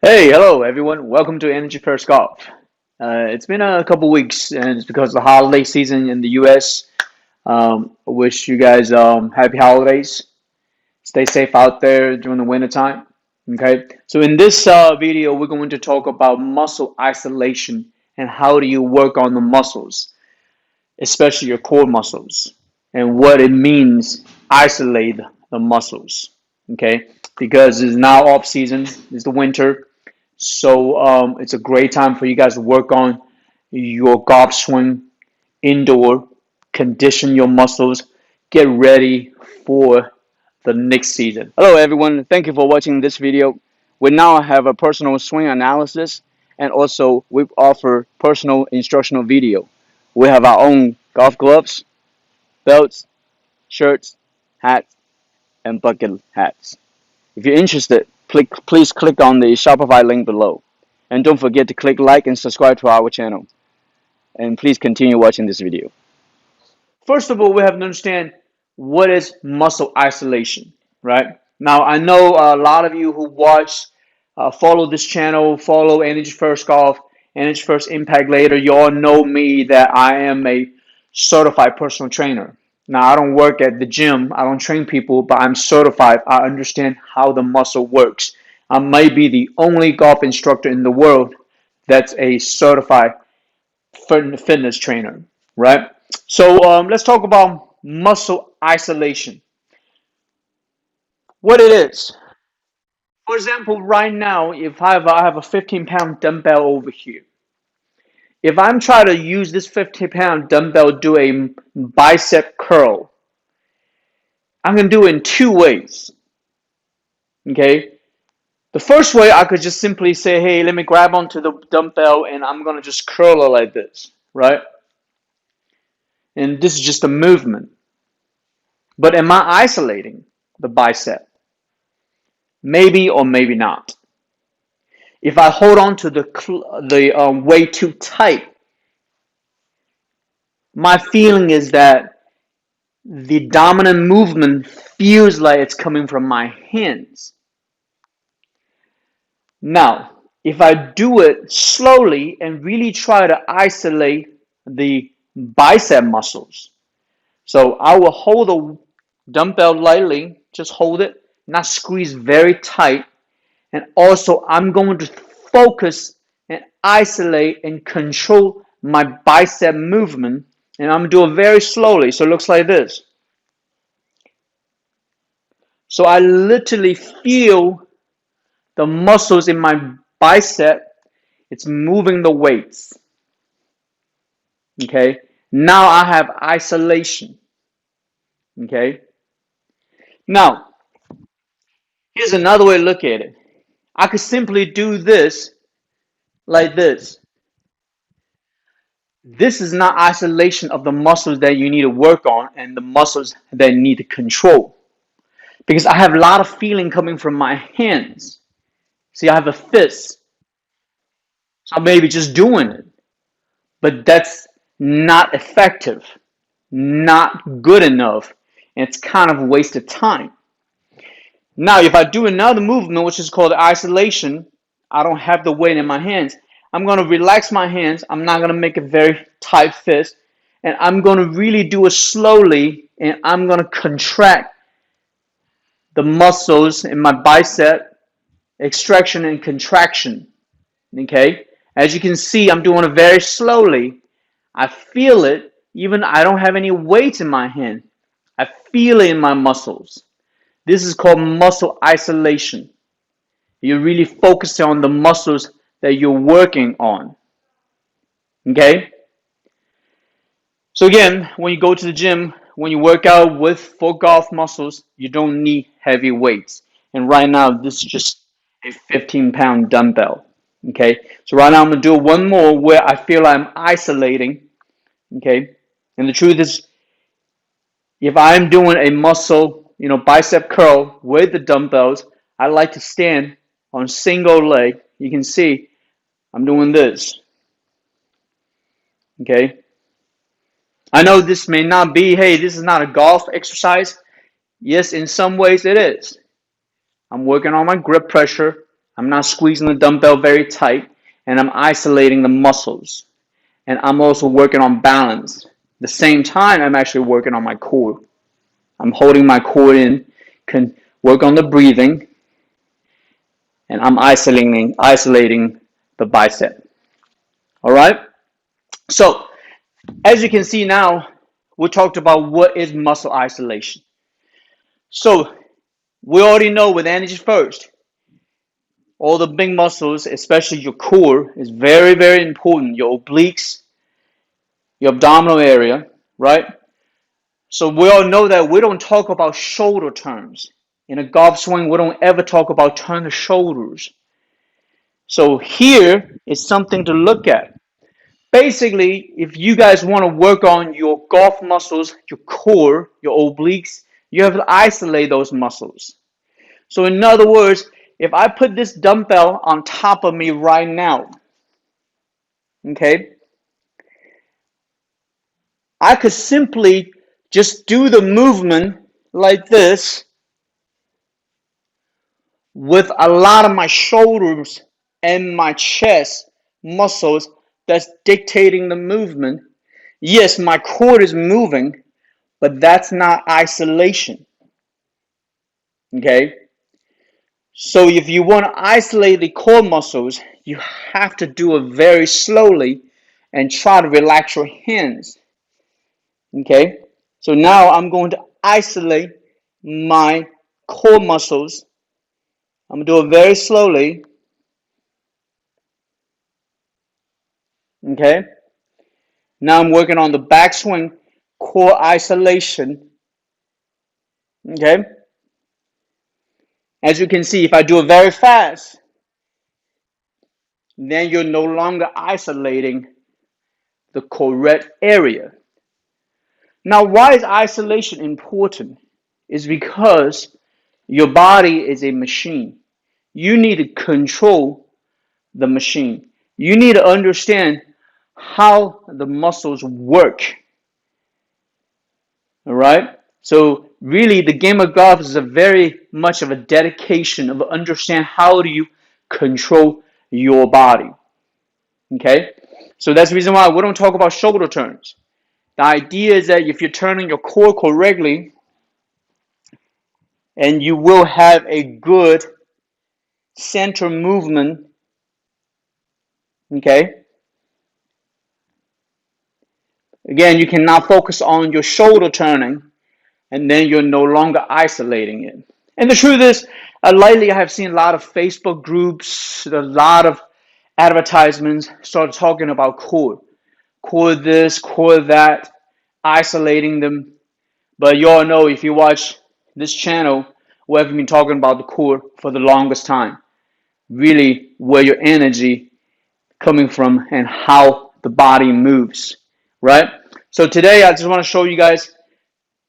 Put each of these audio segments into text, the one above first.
Hey, hello everyone. Welcome to Energy First Golf. It's been a couple weeks, and it's because of the holiday season in the U.S. I wish you guys happy holidays. Stay safe out there during the winter time. Okay, so in this video, we're going to talk about muscle isolation and how do you work on the muscles, especially your core muscles, and what it means isolate the muscles. Okay, because it's now off season, it's the winter. So it's a great time for you guys to work on your golf swing indoor, condition your muscles, get ready for the next season. Hello everyone, thank you for watching this video. We now have a personal swing analysis and also we offer personal instructional video. We have our own golf gloves, belts, shirts, hats, and bucket hats. If you're interested, please click on the Shopify link below. And don't forget to click like and subscribe to our channel. And please continue watching this video. First of all, we have to understand what is muscle isolation, right? Now, I know a lot of you who watch, follow this channel, follow Energy First Golf, Energy First Impact Later, you all know me that I am a certified personal trainer. Now, I don't work at the gym, I don't train people, but I'm certified. I understand how the muscle works. I might be the only golf instructor in the world that's a certified fitness trainer, right? So let's talk about muscle isolation. What it is. For example, right now, if I have a 15-pound dumbbell over here, if I'm trying to use this 15-pound dumbbell to do a bicep curl, I'm going to do it in two ways. Okay? The first way, I could just simply say, hey, let me grab onto the dumbbell and I'm going to just curl it like this, right? And this is just a movement. But am I isolating the bicep? Maybe or maybe not. If I hold on to the weight too tight, my feeling is that the dominant movement feels like it's coming from my hands. Now, if I do it slowly and really try to isolate the bicep muscles, so I will hold the dumbbell lightly, just hold it, not squeeze very tight, and also I'm going to focus and isolate and control my bicep movement, and I'm going to do it very slowly, so it looks like this. So I literally feel the muscles in my bicep, it's moving the weights. Okay, now I have isolation. Okay, now here's another way to look at it. I could simply do this like this. This is not isolation of the muscles that you need to work on and the muscles that you need to control. Because I have a lot of feeling coming from my hands. See, I have a fist. So I may be just doing it. But that's not effective, not good enough, and it's kind of a waste of time. Now, if I do another movement, which is called isolation, I don't have the weight in my hands. I'm going to relax my hands. I'm not going to make a very tight fist. And I'm going to really do it slowly. And I'm going to contract the muscles in my bicep, extraction and contraction. Okay? As you can see, I'm doing it very slowly. I feel it. Even I don't have any weight in my hand. I feel it in my muscles. This is called muscle isolation. You're really focusing on the muscles that you're working on. Okay? So again, when you go to the gym, when you work out with for golf muscles, you don't need heavy weights. And right now, this is just a 15-pound dumbbell. Okay? So right now, I'm going to do one more where I feel I'm isolating. Okay? And the truth is, if I'm doing a muscle, bicep curl with the dumbbells, I like to stand on single leg. You can see I'm doing this. Okay? I know this may not be, hey, this is not a golf exercise. Yes, in some ways it is. I'm working on my grip pressure. I'm not squeezing the dumbbell very tight, and I'm isolating the muscles. And I'm also working on balance. At the same time, I'm actually working on my core. I'm holding my core in, can work on the breathing, and I'm isolating the bicep. All right? So, as you can see now, we talked about what is muscle isolation. So, we already know with energy first, all the big muscles, especially your core, is very, very important. Your obliques, your abdominal area, right? So we all know that we don't talk about shoulder turns. In a golf swing, we don't ever talk about turn the shoulders. So here is something to look at. Basically, if you guys want to work on your golf muscles, your core, your obliques, you have to isolate those muscles. So in other words, if I put this dumbbell on top of me right now, okay, I could simply just do the movement like this with a lot of my shoulders and my chest muscles that's dictating the movement. Yes, my core is moving, but that's not isolation. Okay? So if you want to isolate the core muscles, you have to do it very slowly and try to relax your hands. Okay? So now I'm going to isolate my core muscles. I'm going to do it very slowly. Okay? Now I'm working on the backswing core isolation. Okay? As you can see, if I do it very fast, then you're no longer isolating the correct area. Now, why is isolation important? It's because your body is a machine. You need to control the machine. You need to understand how the muscles work. All right? So really, the game of golf is a very much of a dedication of understand how do you control your body. Okay? So that's the reason why we don't talk about shoulder turns. The idea is that if you're turning your core correctly, and you will have a good center movement, okay? Again, you cannot focus on your shoulder turning, and then you're no longer isolating it. And the truth is, lately I have seen a lot of Facebook groups, a lot of advertisements start talking about core this, core that, isolating them. But you all know if you watch this channel, we have been talking about the core for the longest time. Really, where your energy coming from and how the body moves, right? So today I just want to show you guys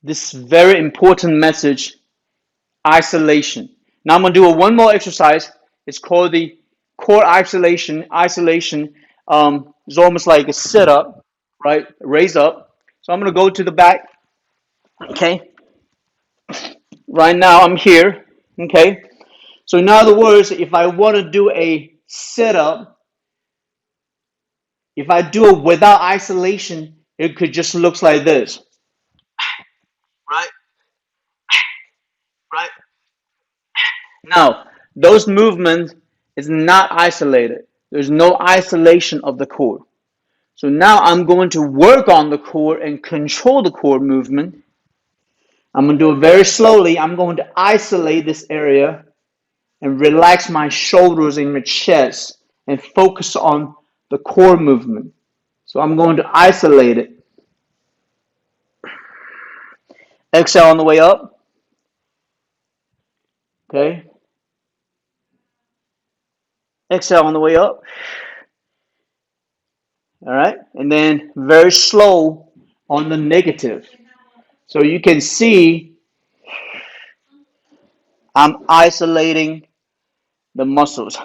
this very important message, isolation. Now I'm going to do one more exercise. It's called the core isolation. Isolation is almost like a sit-up, right? Raise up. So I'm going to go to the back, okay? Right now I'm here, okay? So in other words, if I want to do a sit-up, if I do it without isolation, it could just look like this. Right? Right? Now, those movements is not isolated. There's no isolation of the core. So now I'm going to work on the core and control the core movement. I'm going to do it very slowly. I'm going to isolate this area and relax my shoulders and my chest and focus on the core movement. So I'm going to isolate it. Exhale on the way up. Okay. Exhale on the way up. All right. And then very slow on the negative. So you can see I'm isolating the muscles.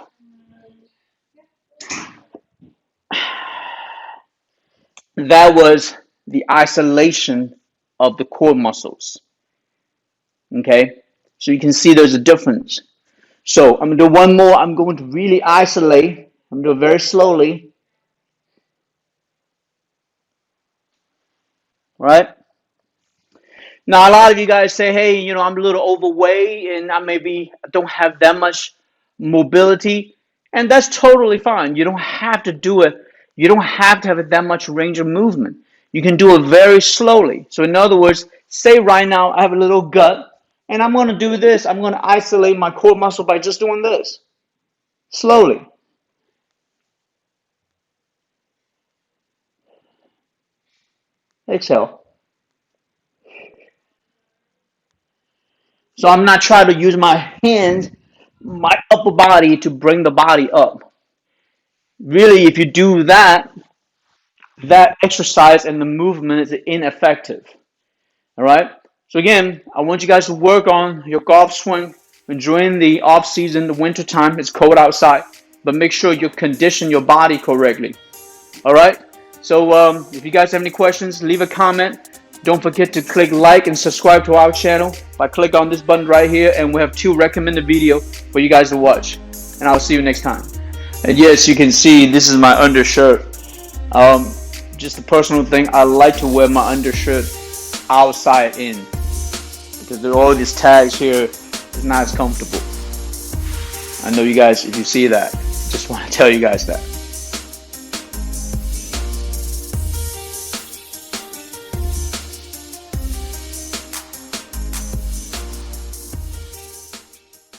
That was the isolation of the core muscles. Okay. So you can see there's a difference. So I'm gonna do one more. I'm going to really isolate. I'm gonna do it very slowly, right? Now, a lot of you guys say, hey, I'm a little overweight and I maybe don't have that much mobility. And that's totally fine. You don't have to do it. You don't have to have that much range of movement. You can do it very slowly. So, in other words, say right now I have a little gut and I'm going to do this. I'm going to isolate my core muscle by just doing this slowly. Exhale. So, I'm not trying to use my hands, my upper body to bring the body up. Really, if you do that, that exercise and the movement is ineffective. All right. So again, I want you guys to work on your golf swing. Enjoying the off season, the winter time. It's cold outside, but make sure you condition your body correctly. All right. So if you guys have any questions, leave a comment. Don't forget to click like and subscribe to our channel by click on this button right here, and we have 2 recommended videos for you guys to watch. And I'll see you next time. And yes, you can see this is my undershirt. Just a personal thing, I like to wear my undershirt outside in because there are all these tags here. It's not as comfortable. I know you guys, if you see that, just want to tell you guys that.